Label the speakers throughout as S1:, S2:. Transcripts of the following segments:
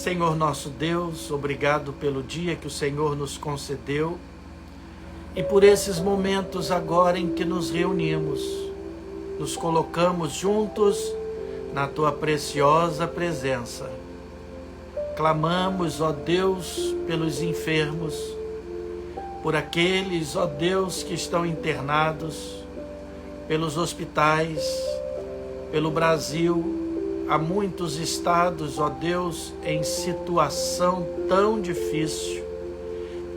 S1: Senhor nosso Deus, obrigado pelo dia que o Senhor nos concedeu e por esses momentos agora em que nos reunimos, nos colocamos juntos na Tua preciosa presença. Clamamos, ó Deus, pelos enfermos, por aqueles, ó Deus, que estão internados, pelos hospitais, pelo Brasil. Há muitos estados, ó Deus, em situação tão difícil.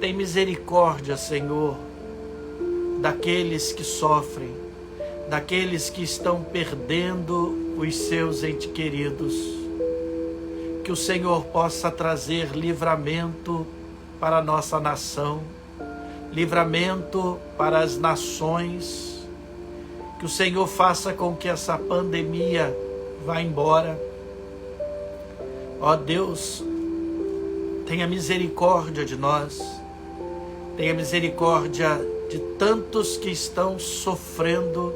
S1: Tem misericórdia, Senhor, daqueles que sofrem, daqueles que estão perdendo os seus entes queridos. Que o Senhor possa trazer livramento para a nossa nação, livramento para as nações. Que o Senhor faça com que essa pandemia vá embora. Ó Deus, tenha misericórdia de nós, tenha misericórdia de tantos que estão sofrendo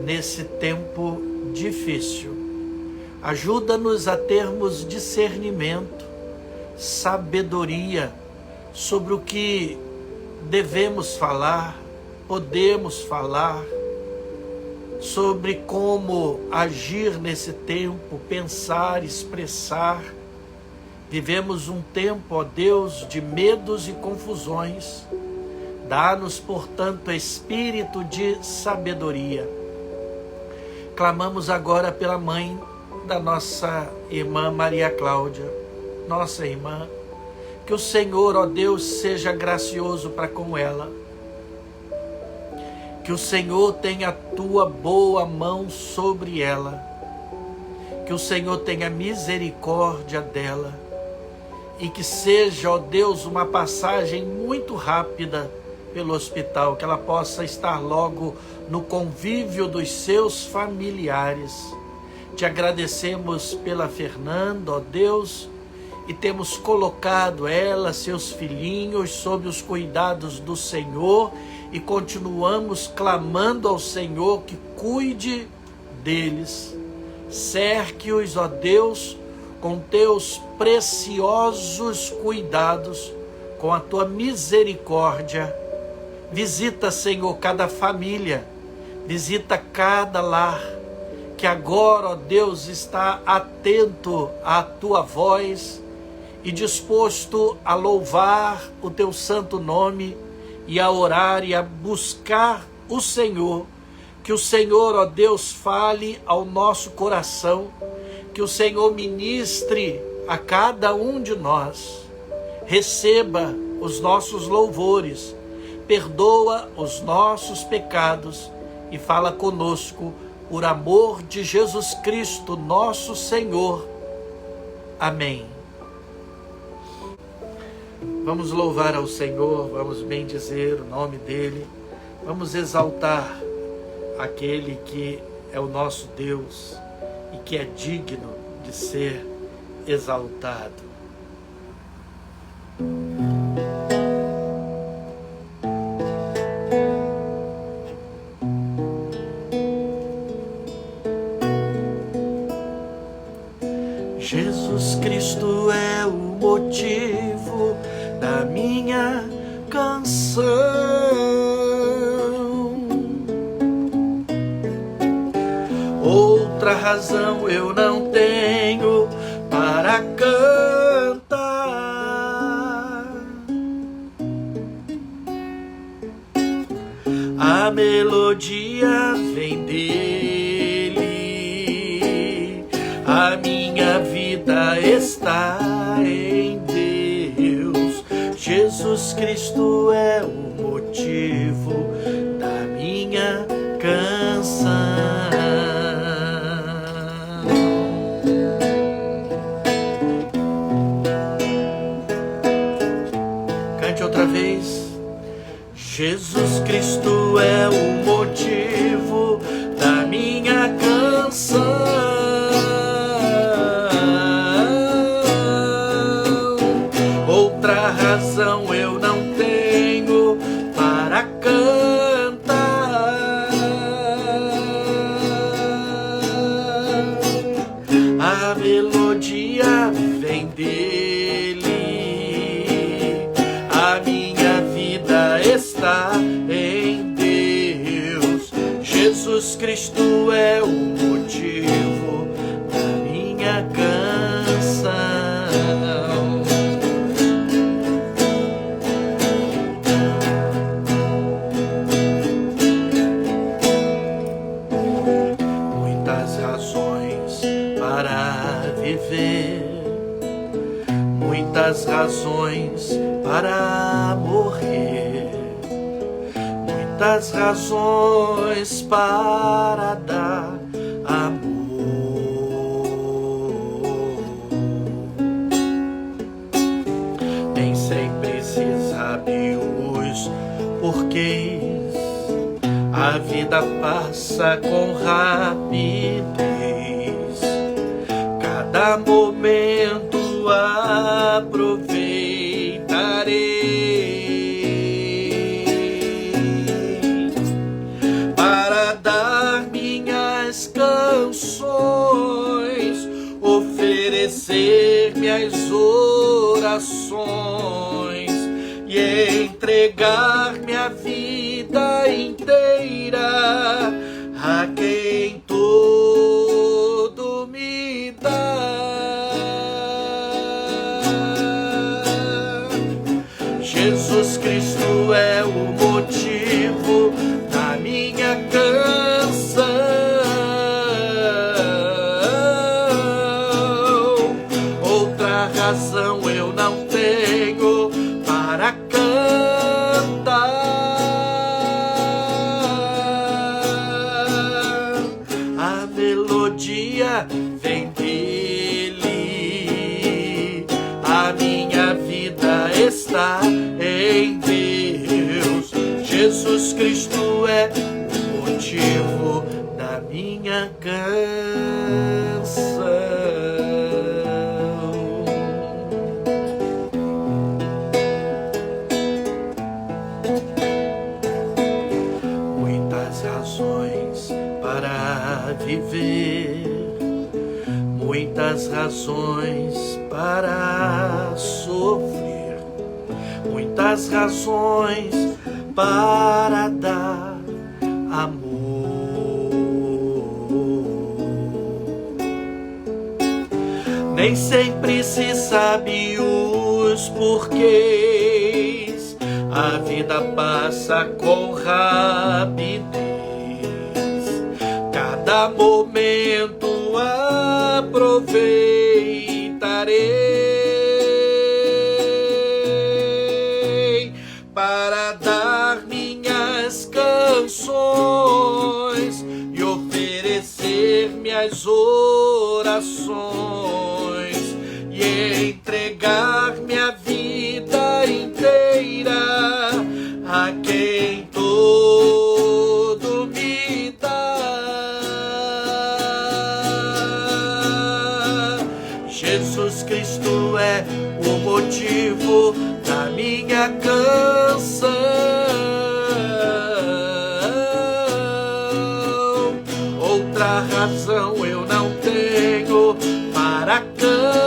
S1: nesse tempo difícil. Ajuda-nos a termos discernimento, sabedoria sobre o que devemos falar, podemos falar, sobre como agir nesse tempo, pensar, expressar. Vivemos um tempo, ó Deus, de medos e confusões. Dá-nos, portanto, espírito de sabedoria. Clamamos agora pela mãe da nossa irmã Maria Cláudia, nossa irmã. Que o Senhor, ó Deus, seja gracioso para com ela. Que o Senhor tenha a tua boa mão sobre ela. Que o Senhor tenha misericórdia dela. E que seja, ó Deus, uma passagem muito rápida pelo hospital. Que ela possa estar logo no convívio dos seus familiares. Te agradecemos pela Fernanda, ó Deus, e temos colocado ela, seus filhinhos, sob os cuidados do Senhor, e continuamos clamando ao Senhor que cuide deles. Cerque-os, ó Deus, com teus preciosos cuidados, com a tua misericórdia. Visita, Senhor, cada família, visita cada lar, que agora, ó Deus, está atento à tua voz e disposto a louvar o teu santo nome, e a orar e a buscar o Senhor. Que o Senhor, ó Deus, fale ao nosso coração, que o Senhor ministre a cada um de nós. Receba os nossos louvores, perdoa os nossos pecados e fala conosco por amor de Jesus Cristo, nosso Senhor. Amém. Vamos louvar ao Senhor, vamos bendizer o nome dEle, vamos exaltar aquele que é o nosso Deus e que é digno de ser exaltado. Jesus Cristo é o motivo da minha canção. Outra razão eu não tenho para cantar. A melodia vem dele, a minha vida está em Deus. Jesus Cristo é o motivo da minha canção. Cante outra vez. Jesus Cristo é o motivo da minha canção. Outra razão eu não tenho para cantar. A melodia vem dele, Cristo é o motivo da minha canção. Muitas razões para viver, muitas razões para morrer, muitas razões para dar amor. Nem sempre se sabe os porquês, a vida passa com rapidez, cada momento aproveitarei para dar minhas canções, oferecer minhas orações e entregar minha vida inteira a quem tudo me dá. Jesus Cristo é o motivo da minha canção. Outra razão eu não tenho para cantar. A melodia vem dele, a minha vida está em Deus. Jesus Cristo é o motivo da minha canção. Muitas razões para viver, muitas razões para sofrer, muitas razões para dar amor. Nem sempre se sabe os porquês, a vida passa com rapidez, cada momento aproveitarei para dar minhas canções e oferecer minhas orações e entregar minha vida inteira a quem tudo me dá. Jesus Cristo é o motivo da minha canção. Outra razão eu não tenho para cantar.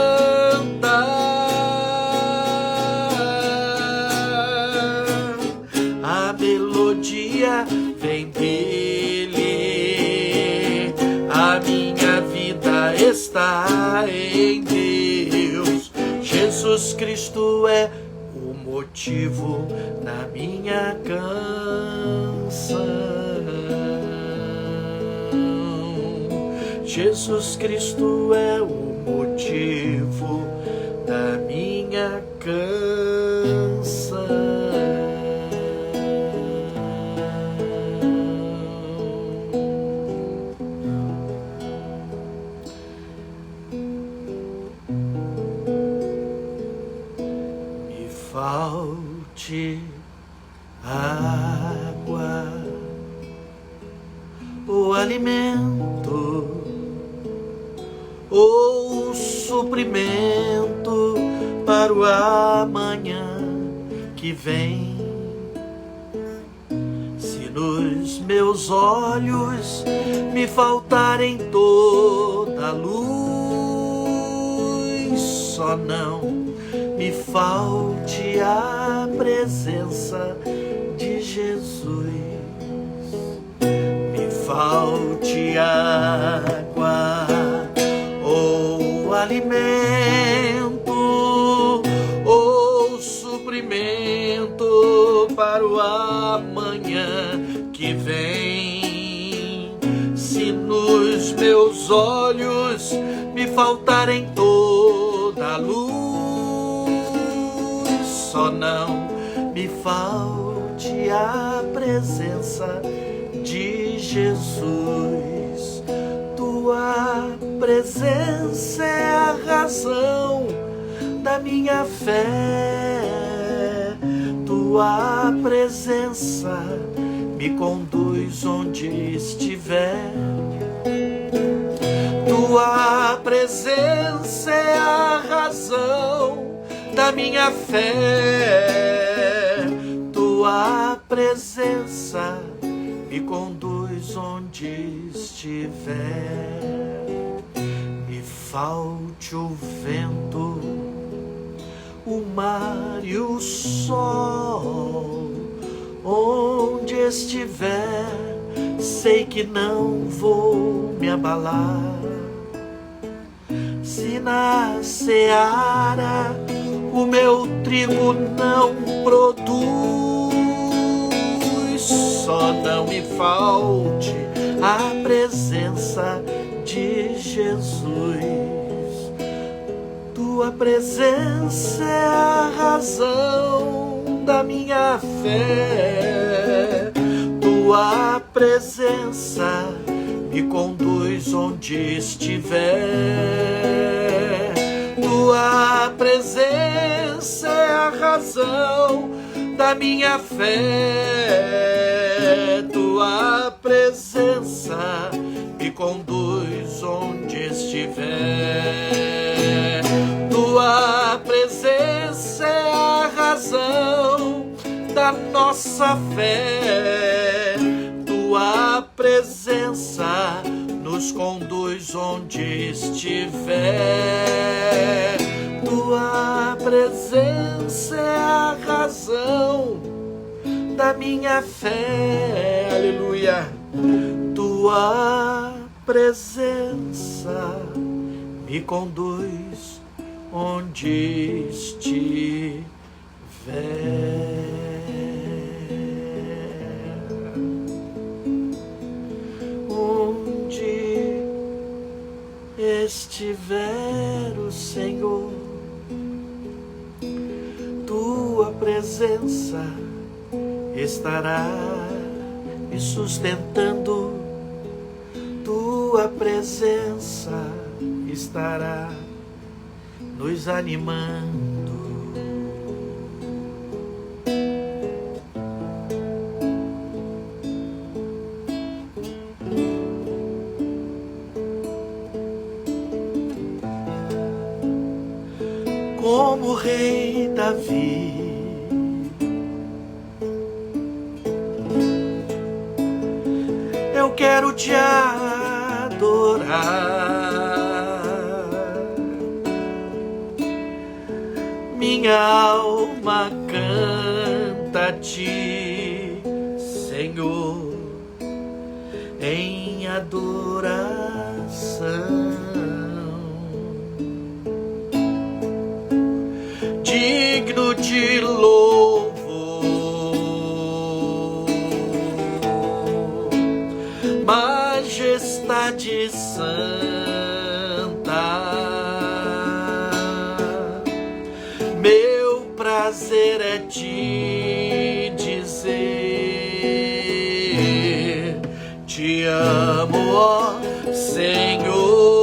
S1: A melodia vem dele, a minha vida está em Deus. Jesus Cristo é o motivo da minha canção. Jesus Cristo é o motivo da minha canção. Me falte água, o alimento ou suprimento para o amanhã que vem. Se nos meus olhos me faltarem toda a luz, só não me falte a presença de Jesus. Me falte de água ou alimento ou suprimento para o amanhã que vem. Se nos meus olhos me faltarem toda a luz, só não me falte a presença de Jesus. Tua presença é a razão da minha fé. Tua presença me conduz onde estiver. Tua presença é a razão da minha fé. Tua presença me conduz onde estiver. Me falte o vento, o mar e o sol, onde estiver, sei que não vou me abalar. Se na seara o meu trigo não produz, só não me falte a presença de Jesus. Tua presença é a razão da minha fé. Tua presença me conduz onde estiver. Tua presença é a razão da minha fé. Tua presença me conduz onde estiver. Tua presença é a razão da nossa fé. Tua presença nos conduz onde estiver. Tua presença é a razão da minha fé. Aleluia. Tua presença me conduz onde estiver. Onde estiver o Senhor, tua presença estará me sustentando. Tua presença estará nos animando. Como o rei Davi, eu quero te adorar. Minha alma canta a ti, Senhor, em adoração. Digno de louvor, majestade santa. Meu prazer é te dizer: te amo, ó Senhor.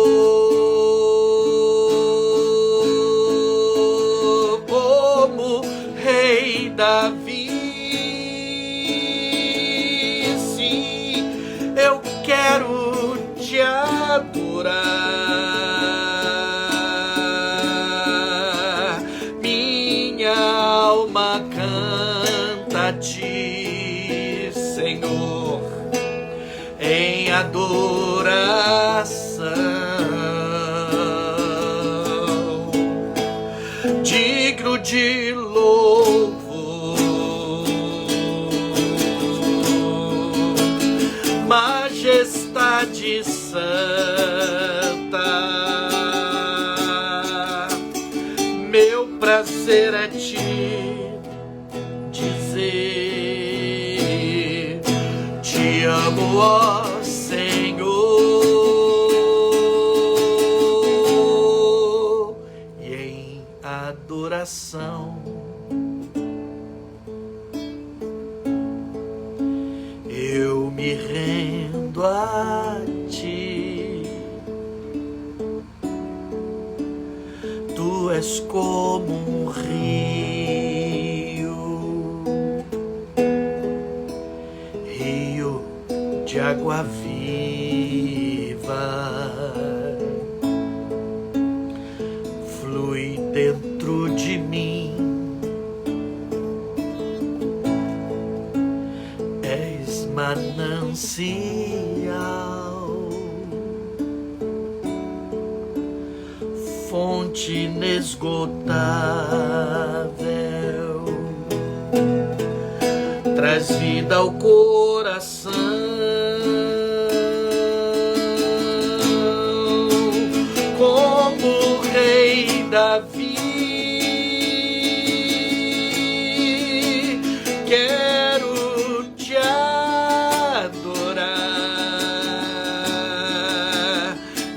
S1: Davi, sim, eu quero te adorar. Minha alma canta a ti, Senhor, em adoração. Digno de louvor, majestade majestade santa, meu prazer é te dizer, te amo, ó Senhor, e em adoração eu me rendo a ti. Tu és como um rio de água viva, flui dentro de mim. És manancial, fonte inesgotável, traz vida ao coração, como o rei Davi. Quero te adorar,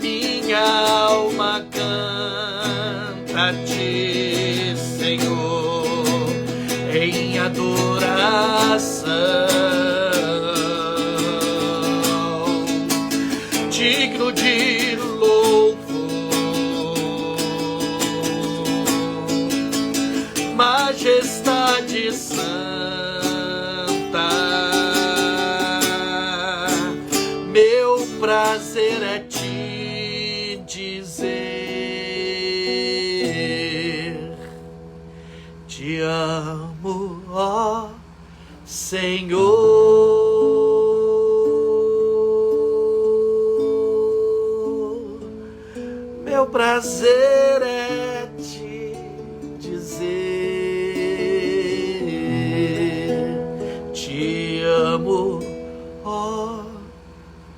S1: minha alma canta a ti, Senhor, em adoração. Digno de louvor, majestade santa, meu prazer é te dizer, te amo, ó Senhor, meu prazer é te dizer, te amo, ó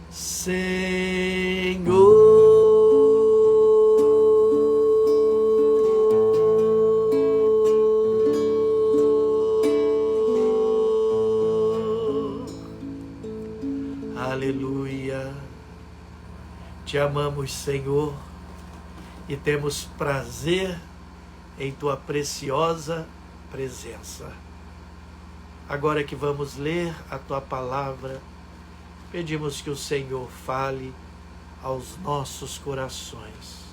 S1: Senhor. Aleluia. Te amamos, Senhor, e temos prazer em tua preciosa presença. Agora que vamos ler a tua palavra, pedimos que o Senhor fale aos nossos corações,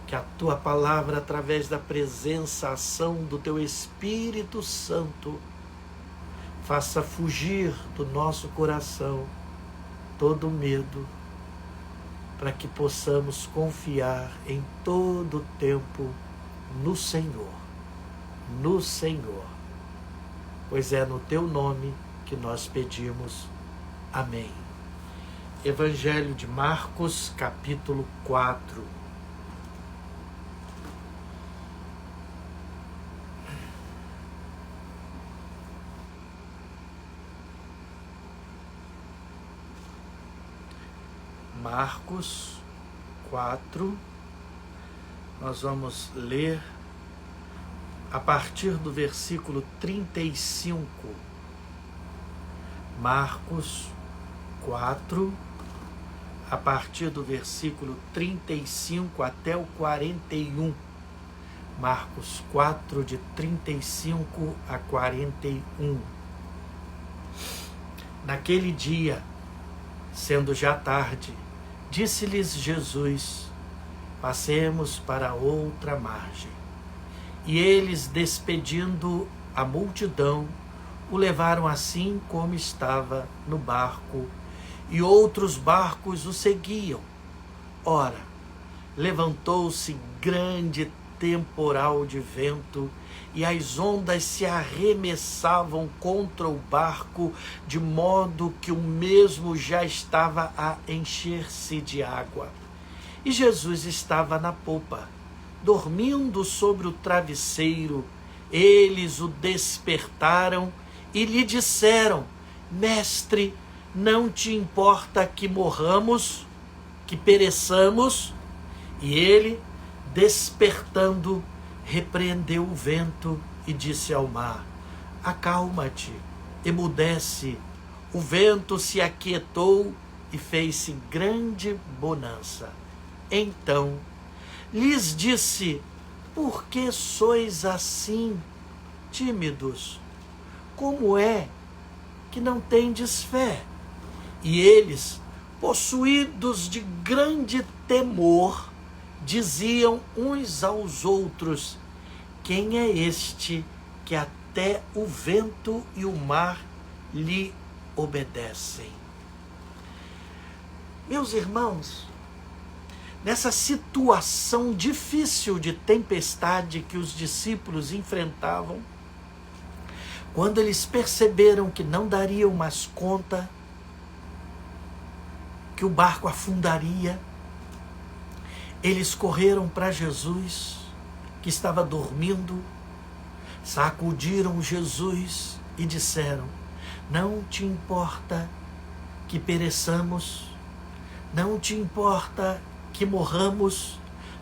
S1: que a tua palavra, através da presença, ação do teu Espírito Santo, faça fugir do nosso coração todo medo, para que possamos confiar em todo o tempo no Senhor, pois é no teu nome que nós pedimos. Amém. Evangelho de Marcos, capítulo 4. Marcos 4, nós vamos ler a partir do versículo 35. Marcos 4, a partir do versículo 35 até o 41. Marcos 4, de 35 a 41. Naquele dia, sendo já tarde, disse-lhes Jesus: passemos para outra margem. E eles, despedindo a multidão, o levaram assim como estava no barco, e outros barcos o seguiam. Ora, levantou-se grande temporal de vento, e as ondas se arremessavam contra o barco, de modo que o mesmo já estava a encher-se de água. E Jesus estava na popa, dormindo sobre o travesseiro. Eles o despertaram e lhe disseram: Mestre, não te importa que morramos, que pereçamos? E ele, despertando, repreendeu o vento e disse ao mar: acalma-te, emudece. O vento se aquietou e fez-se grande bonança. Então lhes disse: por que sois assim tímidos? Como é que não tendes fé? E eles, possuídos de grande temor, diziam uns aos outros: quem é este que até o vento e o mar lhe obedecem? Meus irmãos, nessa situação difícil de tempestade que os discípulos enfrentavam, quando eles perceberam que não dariam mais conta, que o barco afundaria, eles correram para Jesus, que estava dormindo, sacudiram Jesus e disseram: não te importa que pereçamos? Não te importa que morramos?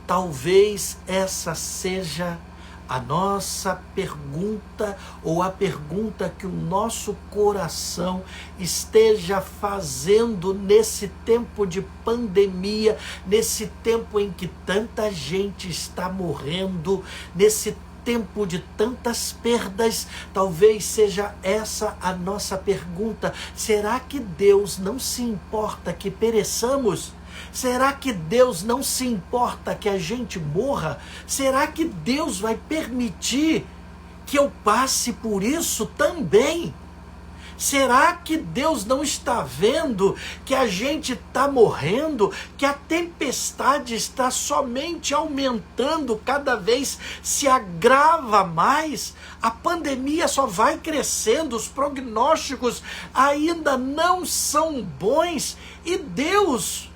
S1: Talvez essa seja a nossa pergunta, ou a pergunta que o nosso coração esteja fazendo nesse tempo de pandemia, nesse tempo em que tanta gente está morrendo, nesse tempo de tantas perdas. Talvez seja essa a nossa pergunta. Será que Deus não se importa que pereçamos? Será que Deus não se importa que a gente morra? Será que Deus vai permitir que eu passe por isso também? Será que Deus não está vendo que a gente está morrendo, que a tempestade está somente aumentando, cada vez se agrava mais? A pandemia só vai crescendo, os prognósticos ainda não são bons. E Deus,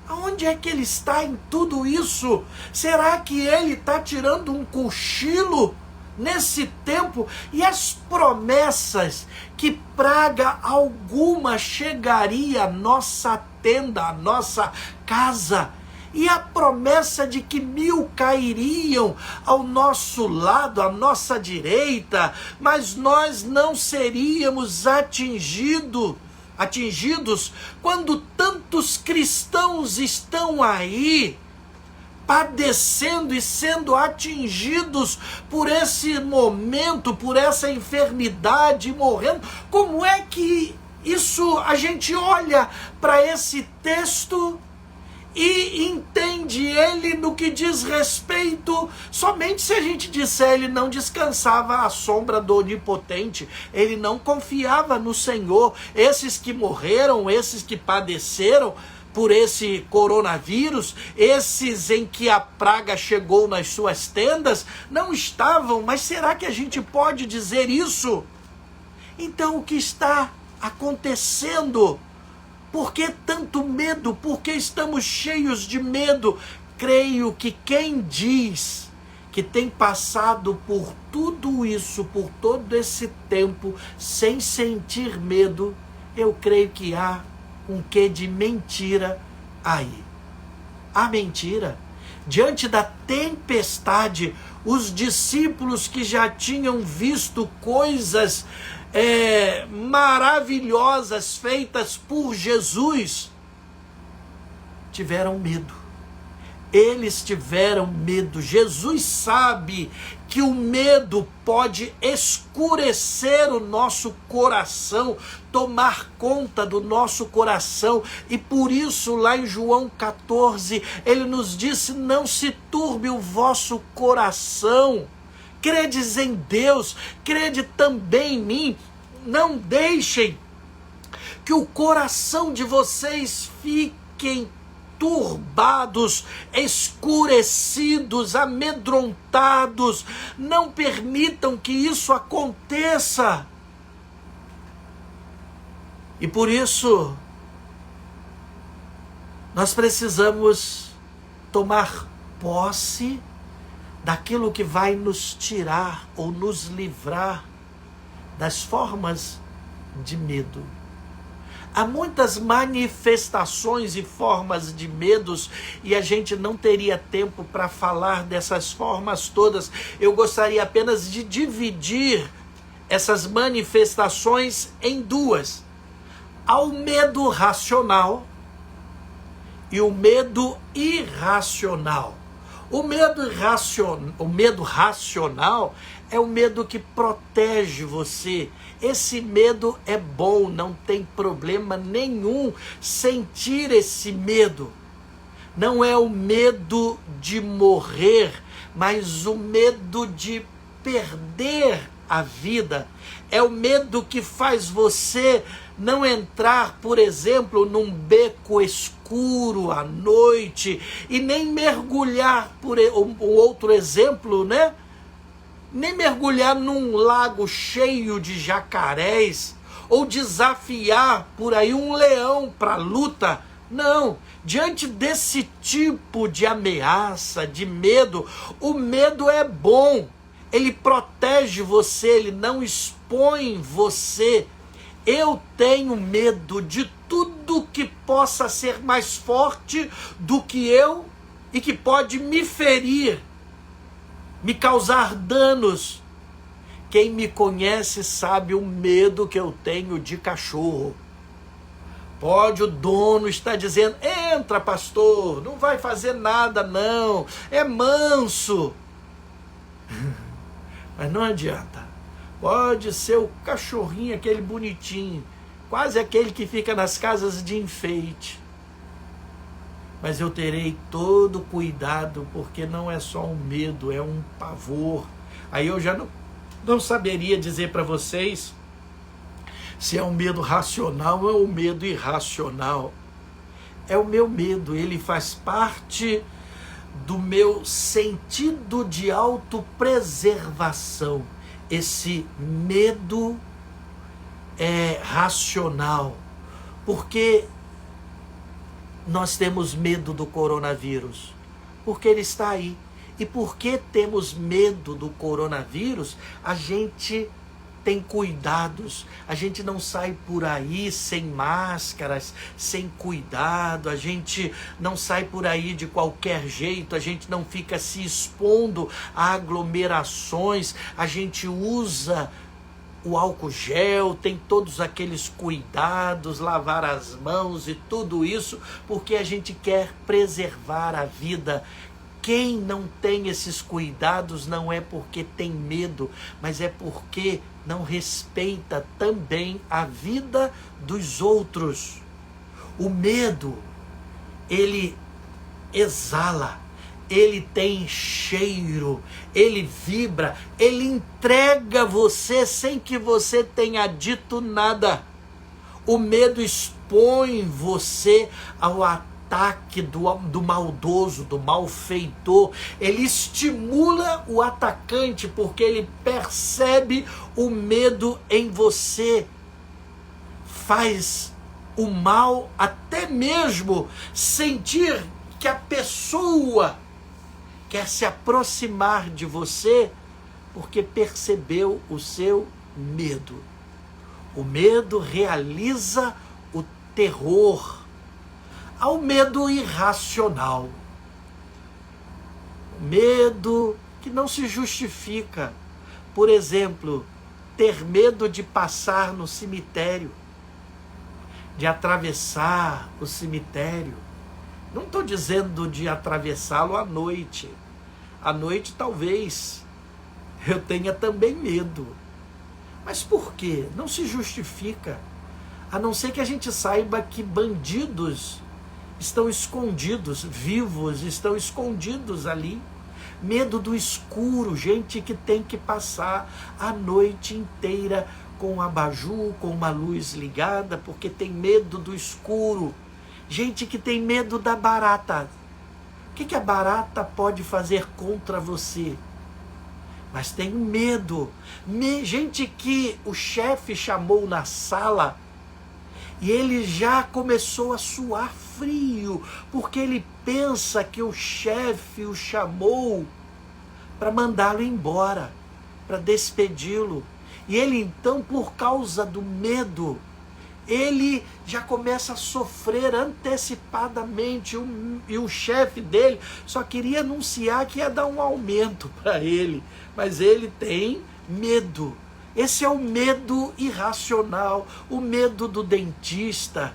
S1: aonde é que Ele está em tudo isso? Será que Ele está tirando um cochilo nesse tempo? E as promessas que praga alguma chegaria à nossa tenda, à nossa casa, e a promessa de que 1000 cairiam ao nosso lado, à nossa direita, mas nós não seríamos atingidos, quando tantos cristãos estão aí padecendo e sendo atingidos por esse momento, por essa enfermidade, morrendo. Como é que isso, a gente olha para esse texto e entende ele no que diz respeito? Somente se a gente disser: ele não descansava à sombra do Onipotente, ele não confiava no Senhor. Esses que morreram, esses que padeceram por esse coronavírus, esses em que a praga chegou nas suas tendas, não estavam. Mas será que a gente pode dizer isso? Então o que está acontecendo? Por que tanto medo? Por que estamos cheios de medo? Creio que quem diz que tem passado por tudo isso, por todo esse tempo, sem sentir medo, eu creio que há um quê de mentira aí. A mentira. Diante da tempestade, os discípulos que já tinham visto coisas maravilhosas feitas por Jesus, tiveram medo. Eles tiveram medo. Jesus sabe que o medo pode escurecer o nosso coração, tomar conta do nosso coração. E por isso, lá em João 14, ele nos disse: não se turbe o vosso coração. Credes em Deus, crede também em mim. Não deixem que o coração de vocês fiquem turbados, escurecidos, amedrontados. Não permitam que isso aconteça. E por isso, nós precisamos tomar posse daquilo que vai nos tirar ou nos livrar das formas de medo. Há muitas manifestações e formas de medos e a gente não teria tempo para falar dessas formas todas. Eu gostaria apenas de dividir essas manifestações em duas. Há o medo racional e o medo irracional. O medo racional é o medo que protege você. Esse medo é bom, não tem problema nenhum sentir esse medo. Não é o medo de morrer, mas o medo de perder a vida. É o medo que faz você não entrar, por exemplo, num beco escuro à noite e nem mergulhar, por um outro exemplo, né? Nem mergulhar num lago cheio de jacarés ou desafiar por aí um leão para a luta. Não, diante desse tipo de ameaça, de medo, o medo é bom. Ele protege você, ele não expõe você. Eu tenho medo de tudo que possa ser mais forte do que eu e que pode me ferir, me causar danos. Quem me conhece sabe o medo que eu tenho de cachorro. Pode o dono estar dizendo: entra, pastor, não vai fazer nada não, é manso. Mas não adianta. Pode ser o cachorrinho, aquele bonitinho, quase aquele que fica nas casas de enfeite. Mas eu terei todo cuidado, porque não é só um medo, é um pavor. Aí eu já não saberia dizer para vocês se é um medo racional ou um medo irracional. É o meu medo, ele faz parte do meu sentido de autopreservação. Esse medo é racional, porque nós temos medo do coronavírus, porque ele está aí. E porque temos medo do coronavírus, a gente tem cuidados, a gente não sai por aí sem máscaras, sem cuidado, a gente não sai por aí de qualquer jeito, a gente não fica se expondo a aglomerações, a gente usa o álcool gel, tem todos aqueles cuidados, lavar as mãos e tudo isso, porque a gente quer preservar a vida. Quem não tem esses cuidados não é porque tem medo, mas é porque não respeita também a vida dos outros. O medo, ele exala, ele tem cheiro, ele vibra, ele entrega você sem que você tenha dito nada. O medo expõe você ao ataque do maldoso, do malfeitor. Ele estimula o atacante porque ele percebe o medo em você. Faz o mal até mesmo sentir que a pessoa quer se aproximar de você porque percebeu o seu medo. O medo realiza o terror. Há o medo irracional. Medo que não se justifica. Por exemplo, ter medo de passar no cemitério, de atravessar o cemitério. Não estou dizendo de atravessá-lo à noite. À noite talvez eu tenha também medo. Mas por quê? Não se justifica. A não ser que a gente saiba que bandidos estão escondidos, vivos, estão escondidos ali. Medo do escuro, gente que tem que passar a noite inteira com um abajur, com uma luz ligada, porque tem medo do escuro. Gente que tem medo da barata. O que a barata pode fazer contra você? Mas tem medo. Gente que o chefe chamou na sala e ele já começou a suar frio, porque ele pensa que o chefe o chamou para mandá-lo embora, para despedi-lo. E ele então, por causa do medo, ele já começa a sofrer antecipadamente, e o chefe dele só queria anunciar que ia dar um aumento para ele, mas ele tem medo. Esse é o medo irracional, o medo do dentista,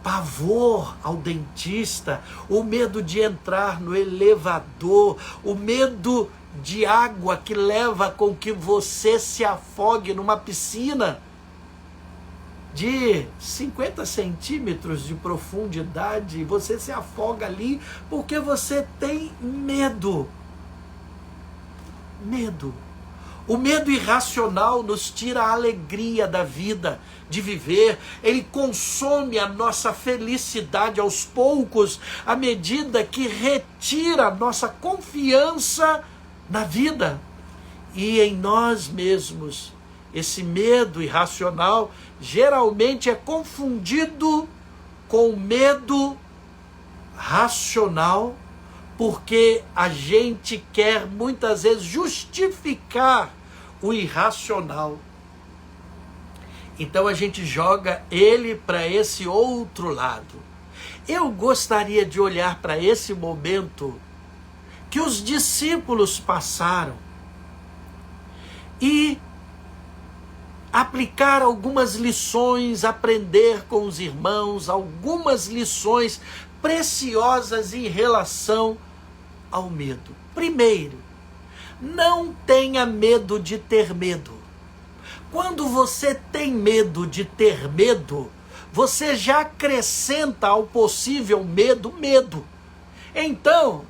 S1: pavor ao dentista, o medo de entrar no elevador, o medo de água que leva com que você se afogue numa piscina de 50 centímetros de profundidade, você se afoga ali porque você tem medo. Medo. O medo irracional nos tira a alegria da vida, de viver. Ele consome a nossa felicidade aos poucos, à medida que retira a nossa confiança na vida e em nós mesmos. Esse medo irracional geralmente é confundido com medo racional, porque a gente quer muitas vezes justificar o irracional. Então a gente joga ele para esse outro lado. Eu gostaria de olhar para esse momento que os discípulos passaram e aplicar algumas lições, aprender com os irmãos, algumas lições preciosas em relação ao medo. Primeiro, não tenha medo de ter medo. Quando você tem medo de ter medo, você já acrescenta ao possível medo. Então,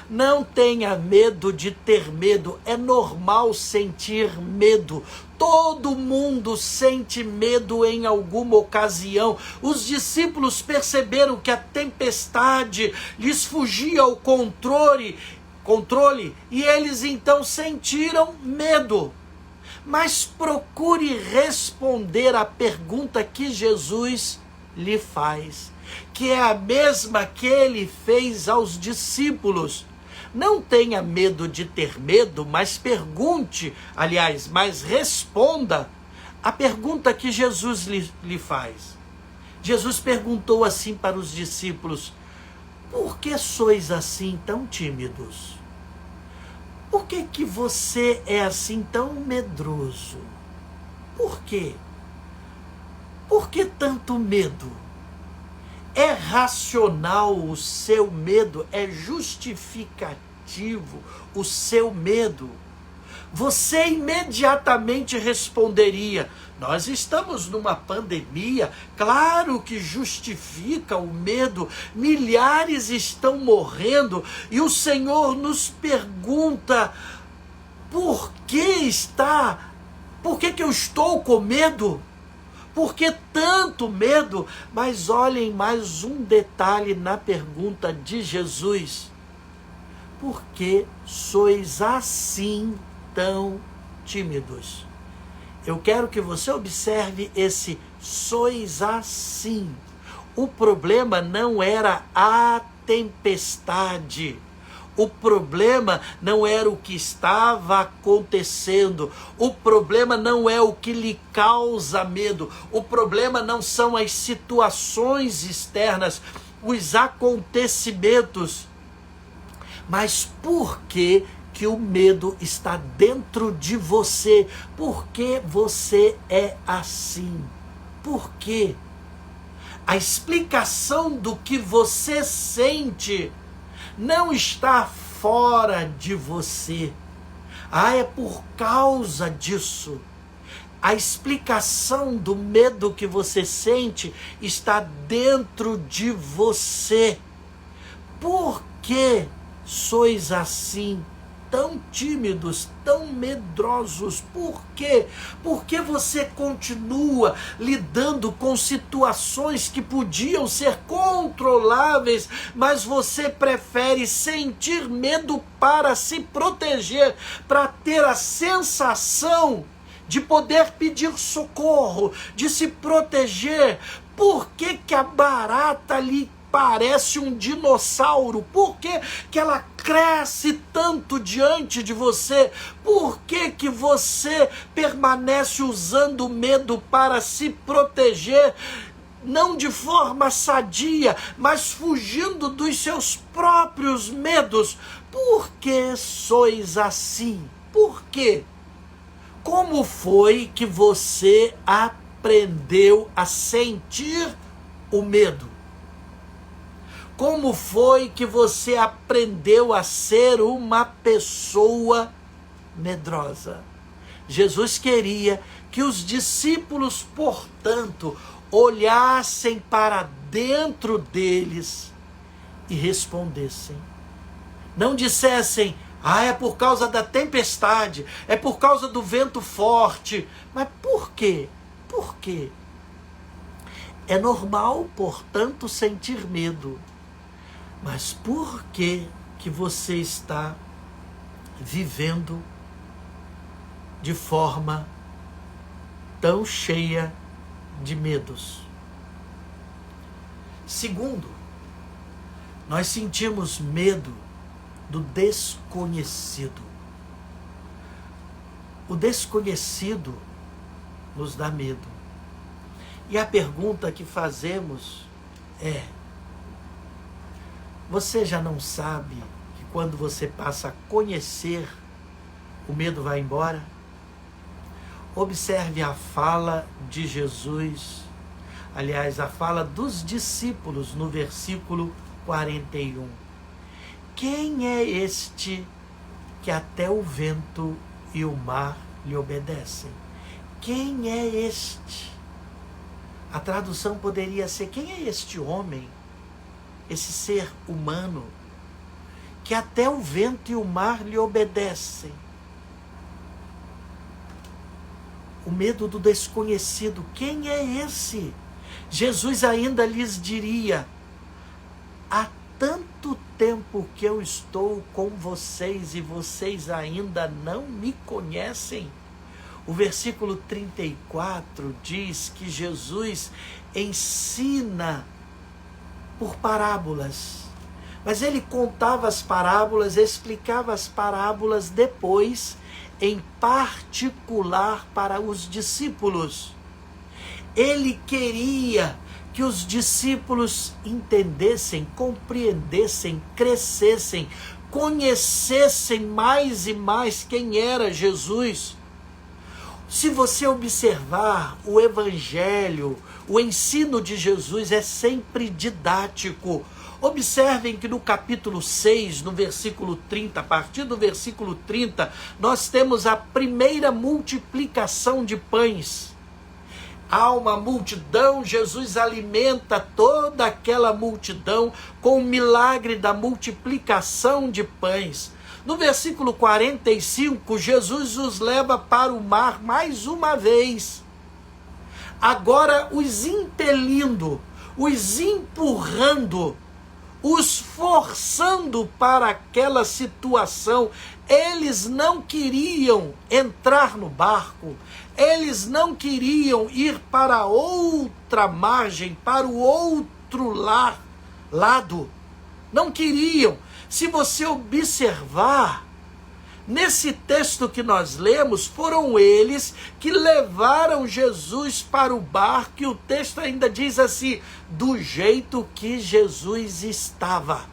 S1: não tenha medo de ter medo. É normal sentir medo. Todo mundo sente medo em alguma ocasião. Os discípulos perceberam que a tempestade lhes fugia ao controle e eles então sentiram medo. Mas procure responder à pergunta que Jesus lhe faz, que é a mesma que ele fez aos discípulos. Não tenha medo de ter medo, mas mas responda a pergunta que Jesus lhe faz. Jesus perguntou assim para os discípulos: por que sois assim tão tímidos? Por que você é assim tão medroso? Por quê? Por que tanto medo? É racional o seu medo? É justificativo o seu medo? Você imediatamente responderia: nós estamos numa pandemia, claro que justifica o medo, milhares estão morrendo, e o Senhor nos pergunta, por que eu estou com medo? Por que tanto medo? Mas olhem mais um detalhe na pergunta de Jesus: por que sois assim tão tímidos? Eu quero que você observe esse sois assim. O problema não era a tempestade. O problema não era o que estava acontecendo. O problema não é o que lhe causa medo. O problema não são as situações externas, os acontecimentos. Mas por que o medo está dentro de você? Por que você é assim? Por quê? A explicação do que você sente não está fora de você. É por causa disso. A explicação do medo que você sente está dentro de você. Por que sois assim, tão tímidos, tão medrosos? Por quê? Porque você continua lidando com situações que podiam ser controláveis, mas você prefere sentir medo para se proteger, para ter a sensação de poder pedir socorro, de se proteger. Por que a barata lhe parece um dinossauro? Por que ela cresce tanto diante de você? Por que que você permanece usando o medo para se proteger? Não de forma sadia, mas fugindo dos seus próprios medos. Por que sois assim? Por quê? Como foi que você aprendeu a sentir o medo? Como foi que você aprendeu a ser uma pessoa medrosa? Jesus queria que os discípulos, portanto, olhassem para dentro deles e respondessem. Não dissessem: é por causa da tempestade, é por causa do vento forte. Mas por quê? Por quê? É normal, portanto, sentir medo. Mas por que que você está vivendo de forma tão cheia de medos? Segundo, nós sentimos medo do desconhecido. O desconhecido nos dá medo. E a pergunta que fazemos é: você já não sabe que quando você passa a conhecer, o medo vai embora? Observe a fala de Jesus, aliás, a fala dos discípulos no versículo 41. Quem é este que até o vento e o mar lhe obedecem? Quem é este? A tradução poderia ser: quem é este homem, esse ser humano, que até o vento e o mar lhe obedecem? O medo do desconhecido. Quem é esse? Jesus ainda lhes diria: há tanto tempo que eu estou com vocês e vocês ainda não me conhecem. O versículo 34 diz que Jesus ensina por parábolas. Mas ele contava as parábolas, explicava as parábolas depois, em particular para os discípulos. Ele queria que os discípulos entendessem, compreendessem, crescessem, conhecessem mais e mais quem era Jesus. Se você observar o Evangelho, o ensino de Jesus é sempre didático. Observem que no capítulo 6, no versículo 30, a partir do versículo 30, nós temos a primeira multiplicação de pães. Há uma multidão, Jesus alimenta toda aquela multidão com o milagre da multiplicação de pães. No versículo 45, Jesus os leva para o mar mais uma vez. Agora os impelindo, os empurrando, os forçando para aquela situação. Eles não queriam entrar no barco, eles não queriam ir para outra margem, para o outro lado. Não queriam. Se você observar, nesse texto que nós lemos, foram eles que levaram Jesus para o barco, e o texto ainda diz assim: do jeito que Jesus estava.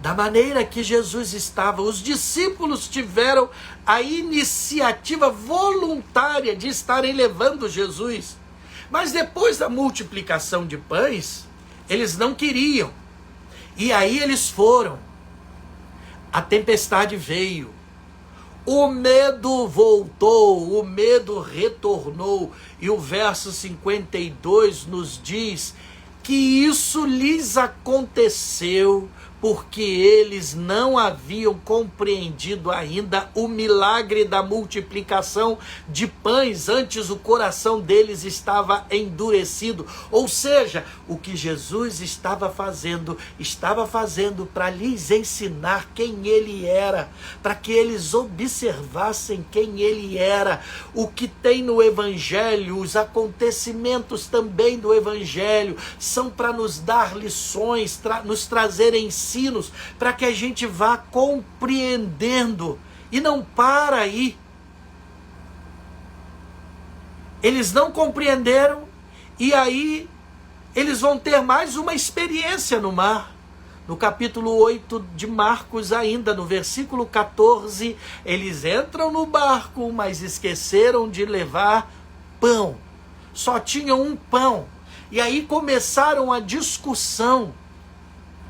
S1: Da maneira que Jesus estava. Os discípulos tiveram a iniciativa voluntária de estarem levando Jesus. Mas depois da multiplicação de pães, eles não queriam. E aí eles foram. A tempestade veio. O medo voltou, o medo retornou. E o verso 52 nos diz que isso lhes aconteceu porque eles não haviam compreendido ainda o milagre da multiplicação de pães. Antes o coração deles estava endurecido. Ou seja, o que Jesus estava fazendo para lhes ensinar quem ele era, para que eles observassem quem ele era. O que tem no Evangelho, os acontecimentos também do Evangelho, são para nos dar lições, nos trazer ensino, ensinos, para que a gente vá compreendendo. E não para aí. Eles não compreenderam, e aí eles vão ter mais uma experiência no mar. No capítulo 8 de Marcos ainda, no versículo 14, eles entram no barco, mas esqueceram de levar pão. Só tinham um pão. E aí começaram a discussão.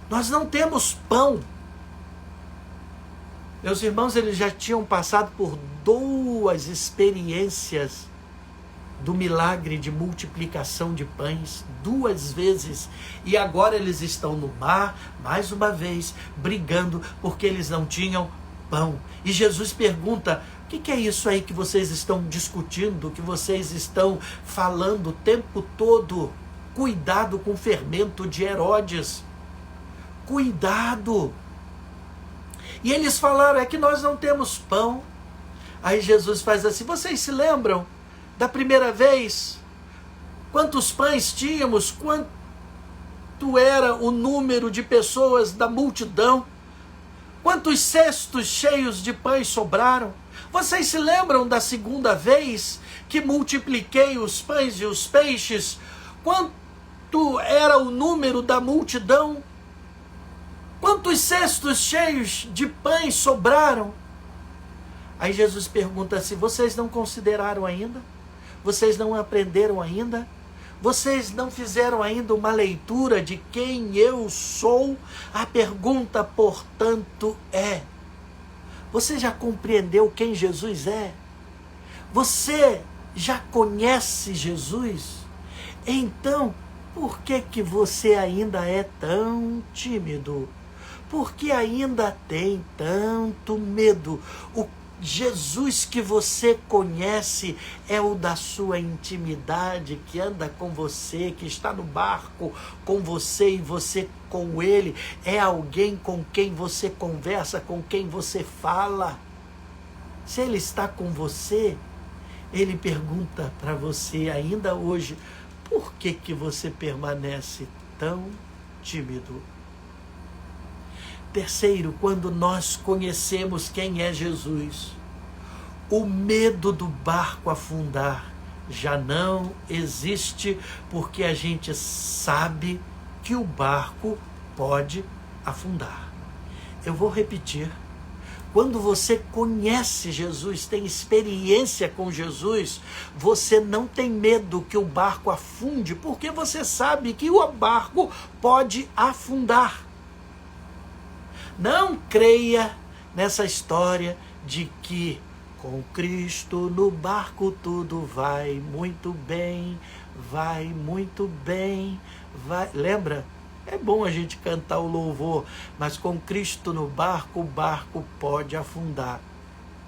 S1: Nós não temos pão. Meus irmãos, eles já tinham passado por 2 experiências do milagre de multiplicação de pães, 2 vezes, e agora eles estão no mar, mais uma vez, brigando, porque eles não tinham pão. E Jesus pergunta: o que é isso aí que vocês estão discutindo, que vocês estão falando o tempo todo? Cuidado com o fermento de Herodes, cuidado. E eles falaram: é que nós não temos pão. Aí Jesus faz assim: vocês se lembram da primeira vez? Quantos pães tínhamos? Quanto era o número de pessoas da multidão? Quantos cestos cheios de pães sobraram? Vocês se lembram da segunda vez que multipliquei os pães e os peixes? Quanto era o número da multidão? Quantos cestos cheios de pães sobraram? Aí Jesus pergunta assim: vocês não consideraram ainda? Vocês não aprenderam ainda? Vocês não fizeram ainda uma leitura de quem eu sou? A pergunta, portanto, é: você já compreendeu quem Jesus é? Você já conhece Jesus? Então, por que você ainda é tão tímido? Por que ainda tem tanto medo? O Jesus que você conhece é o da sua intimidade, que anda com você, que está no barco com você e você com ele. É alguém com quem você conversa, com quem você fala. Se ele está com você, ele pergunta para você ainda hoje: por que você permanece tão tímido? Terceiro, quando nós conhecemos quem é Jesus, o medo do barco afundar já não existe, porque a gente sabe que o barco pode afundar. Eu vou repetir. Quando você conhece Jesus, tem experiência com Jesus, você não tem medo que o barco afunde, porque você sabe que o barco pode afundar. Não creia nessa história de que com Cristo no barco tudo vai muito bem, vai muito bem, vai. Lembra? É bom a gente cantar o louvor, mas com Cristo no barco, o barco pode afundar.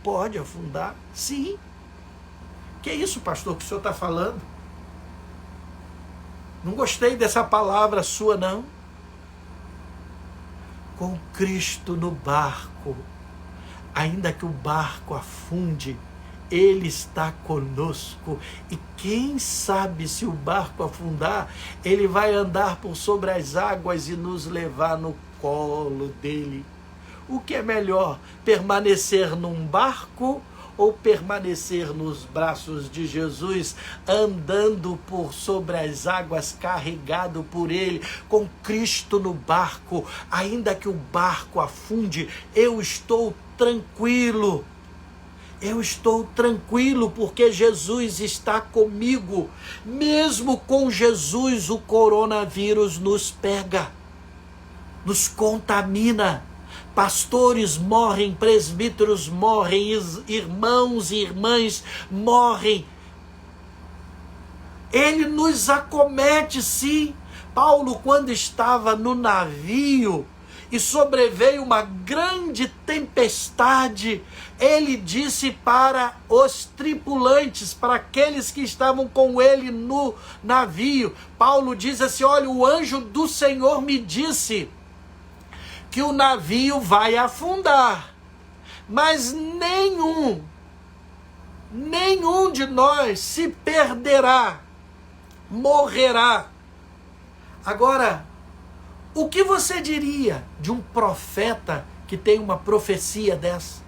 S1: Pode afundar? Sim. Que isso, pastor, que o senhor está falando? Não gostei dessa palavra sua, não. Com Cristo no barco, ainda que o barco afunde, Ele está conosco. E quem sabe se o barco afundar, Ele vai andar por sobre as águas e nos levar no colo dele. O que é melhor, permanecer num barco ou permanecer nos braços de Jesus, andando por sobre as águas, carregado por Ele, com Cristo no barco? Ainda que o barco afunde, eu estou tranquilo. Eu estou tranquilo porque Jesus está comigo. Mesmo com Jesus, o coronavírus nos pega, nos contamina. Pastores morrem, presbíteros morrem, irmãos e irmãs morrem. Ele nos acomete, sim. Paulo, quando estava no navio e sobreveio uma grande tempestade, ele disse para os tripulantes, para aqueles que estavam com ele no navio, Paulo diz assim: olha, o anjo do Senhor me disse que o navio vai afundar, mas nenhum de nós se perderá, morrerá. Agora, O que você diria de um profeta que tem uma profecia dessa?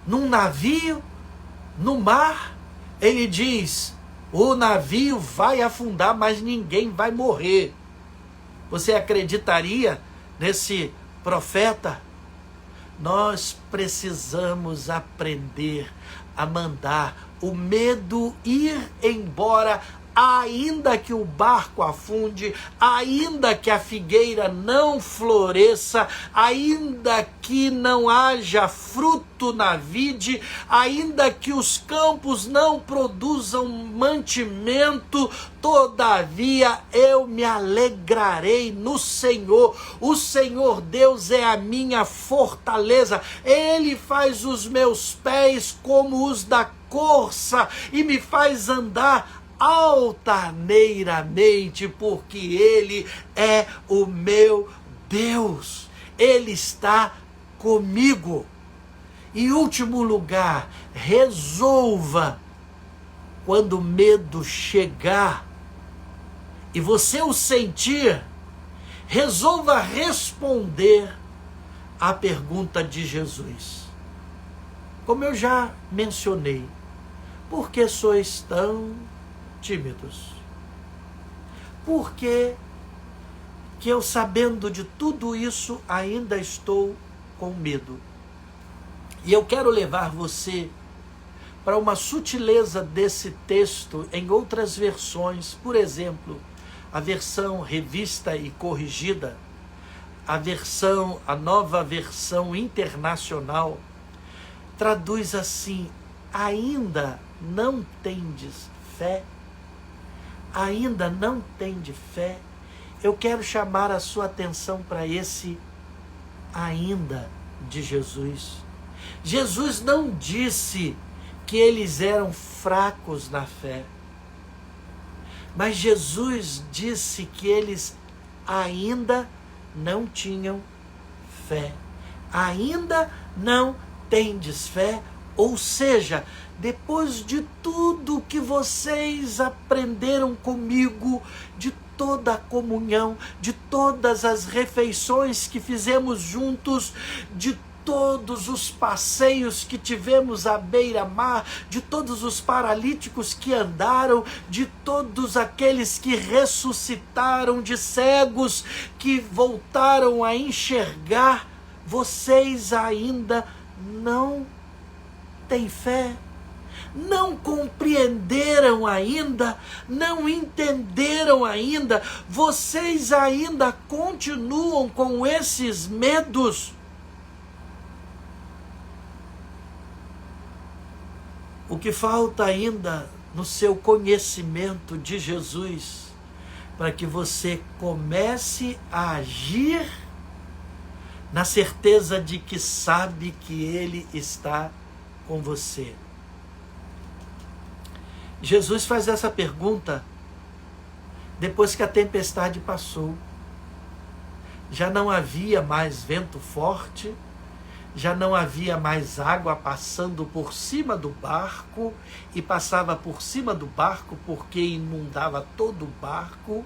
S1: Num navio, no mar, ele diz: o navio vai afundar, mas ninguém vai morrer. Você acreditaria nesse profeta? Nós precisamos aprender a mandar o medo ir embora, ainda que o barco afunde, ainda que a figueira não floresça, ainda que não haja fruto na vide, ainda que os campos não produzam mantimento, todavia eu me alegrarei no Senhor. O Senhor Deus é a minha fortaleza, Ele faz os meus pés como os da corça e me faz andar altaneiramente, porque Ele é o meu Deus, Ele está comigo. Em último lugar, resolva, quando o medo chegar e você o sentir, resolva responder à pergunta de Jesus. Como eu já mencionei, por que sois tão tímidos? Por que eu, sabendo de tudo isso, ainda estou com medo? E eu quero levar você para uma sutileza desse texto em outras versões. Por exemplo, a versão revista e corrigida, a nova versão internacional, traduz assim: ainda não tendes fé? Ainda não tende fé? Eu quero chamar a sua atenção para esse ainda de Jesus. Jesus não disse que eles eram fracos na fé, mas Jesus disse que eles ainda não tinham fé. Ainda não tendes fé? Ou seja, depois de tudo que vocês aprenderam comigo, de toda a comunhão, de todas as refeições que fizemos juntos, de todos os passeios que tivemos à beira-mar, de todos os paralíticos que andaram, de todos aqueles que ressuscitaram, de cegos que voltaram a enxergar, vocês ainda não têm fé? Não compreenderam ainda? Não entenderam ainda? Vocês ainda continuam com esses medos? O que falta ainda no seu conhecimento de Jesus, para que você comece a agir na certeza de que sabe que Ele está com você? Jesus faz essa pergunta depois que a tempestade passou. Já não havia mais vento forte, já não havia mais água passando por cima do barco, e passava por cima do barco porque inundava todo o barco.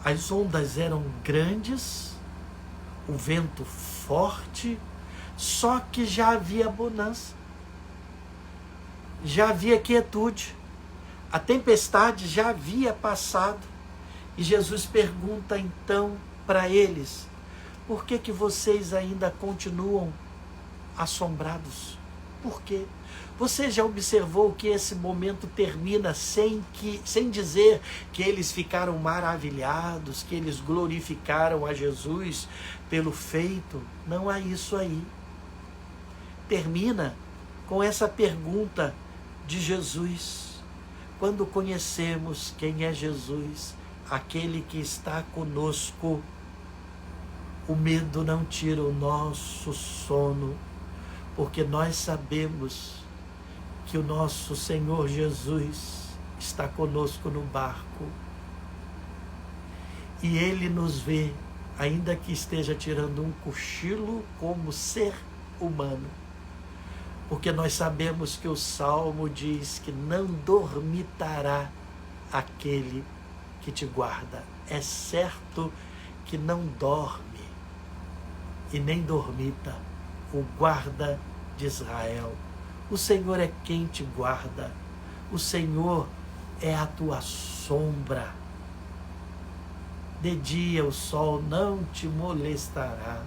S1: As ondas eram grandes, o vento forte, só que já havia bonança, já havia quietude, a tempestade já havia passado. E Jesus pergunta então para eles: por que vocês ainda continuam assombrados? Por quê? Você já observou que esse momento termina sem dizer que eles ficaram maravilhados, que eles glorificaram a Jesus pelo feito? Não há isso aí. Termina com essa pergunta de Jesus. Quando conhecemos quem é Jesus, aquele que está conosco, o medo não tira o nosso sono, porque nós sabemos que o nosso Senhor Jesus está conosco no barco. E Ele nos vê, ainda que esteja tirando um cochilo como ser humano. Porque nós sabemos que o Salmo diz que não dormitará aquele que te guarda. É certo que não dorme e nem dormita, o guarda de Israel. O Senhor é quem te guarda. O Senhor é a tua sombra. De dia o sol não te molestará.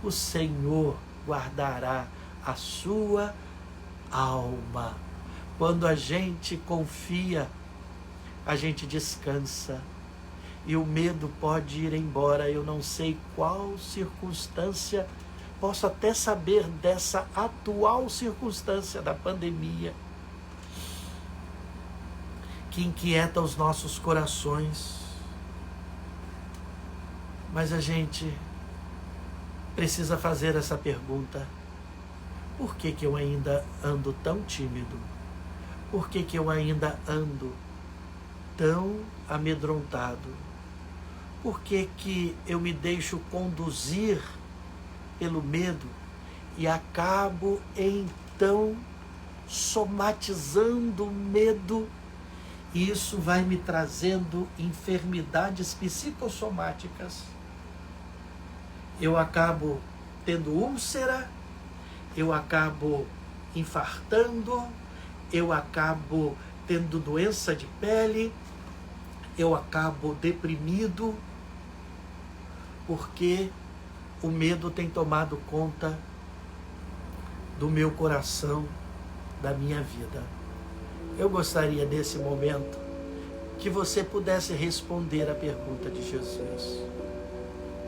S1: O Senhor guardará a sua alma. Quando a gente confia, a gente descansa. E o medo pode ir embora. Eu não sei qual circunstância, posso até saber dessa atual circunstância da pandemia, que inquieta os nossos corações. Mas a gente precisa fazer essa pergunta: por que eu ainda ando tão tímido? Por que eu ainda ando tão amedrontado? Por que eu me deixo conduzir pelo medo e acabo então somatizando o medo? E isso vai me trazendo enfermidades psicossomáticas. Eu acabo tendo úlcera, eu acabo infartando, eu acabo tendo doença de pele, eu acabo deprimido, porque o medo tem tomado conta do meu coração, da minha vida. Eu gostaria nesse momento que você pudesse responder a pergunta de Jesus.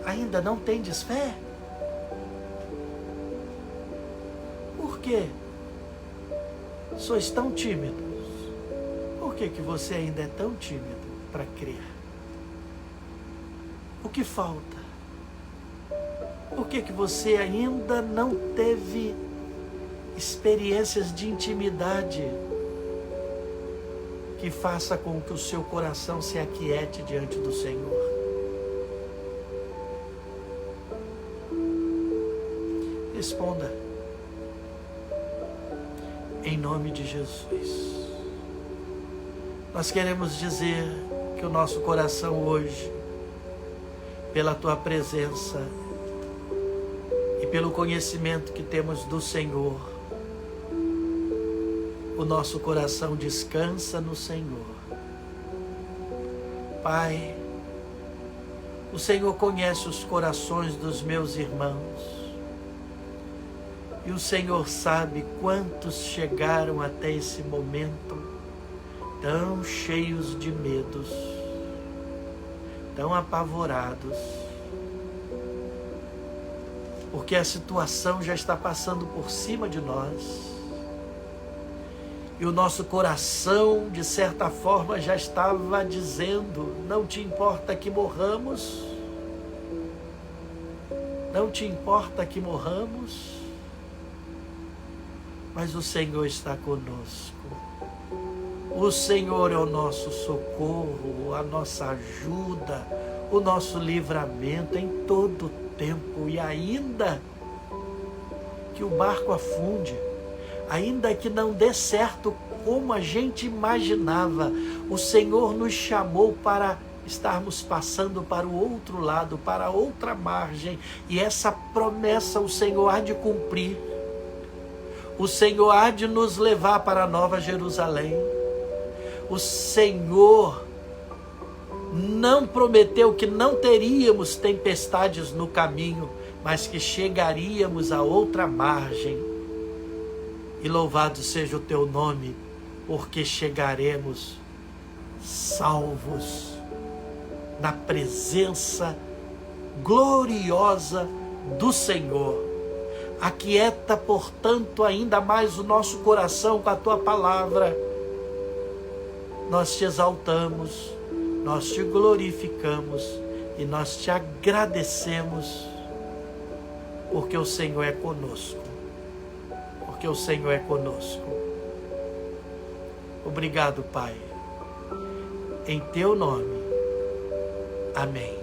S1: Ainda não tendes fé? Por quê? Sois tão tímidos? Por que você ainda é tão tímido para crer? O que falta? Por que você ainda não teve experiências de intimidade que faça com que o seu coração se aquiete diante do Senhor? Responda. Em nome de Jesus. Nós queremos dizer que o nosso coração hoje, pela Tua presença e pelo conhecimento que temos do Senhor, o nosso coração descansa no Senhor. Pai, o Senhor conhece os corações dos meus irmãos. E o Senhor sabe quantos chegaram até esse momento tão cheios de medos, tão apavorados, porque a situação já está passando por cima de nós. E o nosso coração, de certa forma, já estava dizendo: não te importa que morramos? Não te importa que morramos? Mas o Senhor está conosco. O Senhor é o nosso socorro, a nossa ajuda, o nosso livramento em todo tempo. E ainda que o barco afunde, ainda que não dê certo como a gente imaginava, o Senhor nos chamou para estarmos passando para o outro lado, para a outra margem. E essa promessa o Senhor há de cumprir. O Senhor há de nos levar para a Nova Jerusalém. O Senhor não prometeu que não teríamos tempestades no caminho, mas que chegaríamos a outra margem. E louvado seja o teu nome, porque chegaremos salvos na presença gloriosa do Senhor. Aquieta, portanto, ainda mais o nosso coração com a Tua palavra. Nós te exaltamos, nós te glorificamos e nós te agradecemos, porque o Senhor é conosco. Porque o Senhor é conosco. Obrigado, Pai. Em Teu nome. Amém.